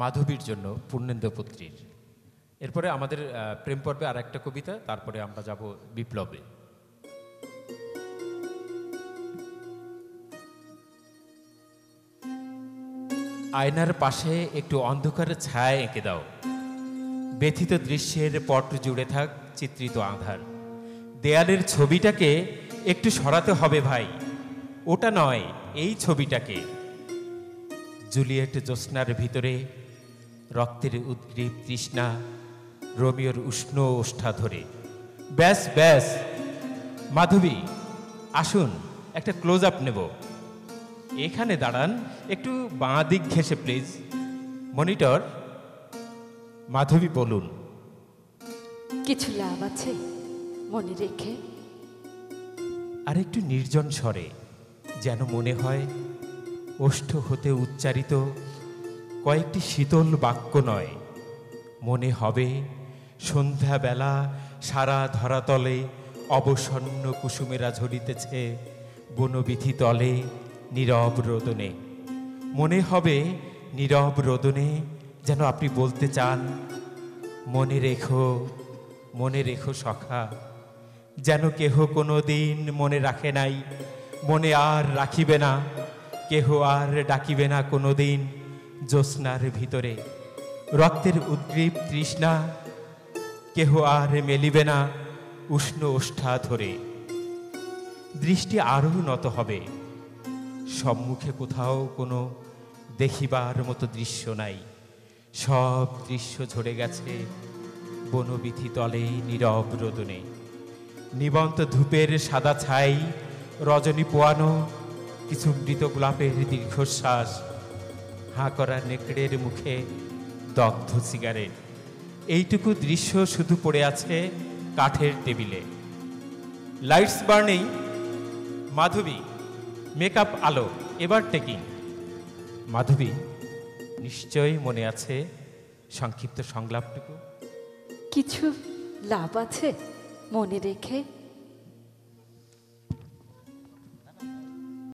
মাধবীর জন্য পূর্ণেন্দুপুত্রীর। এরপরে আমাদের প্রেম পর্বে আর একটা কবিতা, তারপরে আমরা যাব বিপ্লবে। আয়নার পাশে একটু অন্ধকারের ছায়া এঁকে দাও, ব্যথিত দৃশ্যের পট জুড়ে থাক চিত্রিত আধার। দেয়ালের ছবিটাকে একটু সরাতে হবে ভাই, ওটা নয় এই ছবিটাকে। জুলিয়েট জ্যোৎস্নার ভিতরে রক্তের উদ্গ্রীব তৃষ্ণা, রোমিওর উষ্ণ ওষ্ঠা ধরে। ব্যাস ব্যাস মাধবী, আসুন একটা ক্লোজ আপ নেব। এখানে দাঁড়ান, একটু বাঁ দিক ঘেঁষে প্লিজ। মনিটর, মাধবী বলুন। কিছু লাভ আছে মনে রেখে? আর একটু নির্জন স্বরে, যেন মনে হয় ওষ্ঠ হতে উচ্চারিত কয়েকটি শীতল বাক্য নয়, মনে হবে সন্ধ্যাবেলা সারা ধরাতলে অবসন্ন কুসুমেরা ঝরিতেছে বনবিথি তলে নীরব রোদনে। মনে হবে নীরব রোদনে যেন আপনি বলতে চান, মনে রেখো সখা, যেন কেহ কোনো দিন মনে রাখে নাই, মনে আর রাখিবে না, কেহ আর ডাকিবে না কোনো দিন জ্যোৎস্নার ভিতরে রক্তের উদ্গ্রীব তৃষ্ণা, কেহ আর মেলিবে না উষ্ণ ওষ্ঠা ধরে। দৃষ্টি আরও নত হবে, সম্মুখে কোথাও কোনো দেখিবার মতো দৃশ্য নাই, সব দৃশ্য ঝরে গেছে বনবিথি তলে নীরব রোদনে। নিবন্ত ধূপের সাদা ছাই, রজনী পোয়ানো কিছু মৃত গোলাপের দীর্ঘশ্বাস, হাঁ করা নেকড়ের মুখে দগ্ধ সিগারেট। এইটুকু দৃশ্য শুধু পড়ে আছে কাঠের টেবিলে। Lights burning. মাধবী, মেকআপ আলো, এবার টেকিং। মাধবী, নিশ্চয়ই মনে আছে সংক্ষিপ্ত সংলাপটুকু? কিছু লাভ আছে মনে রেখে?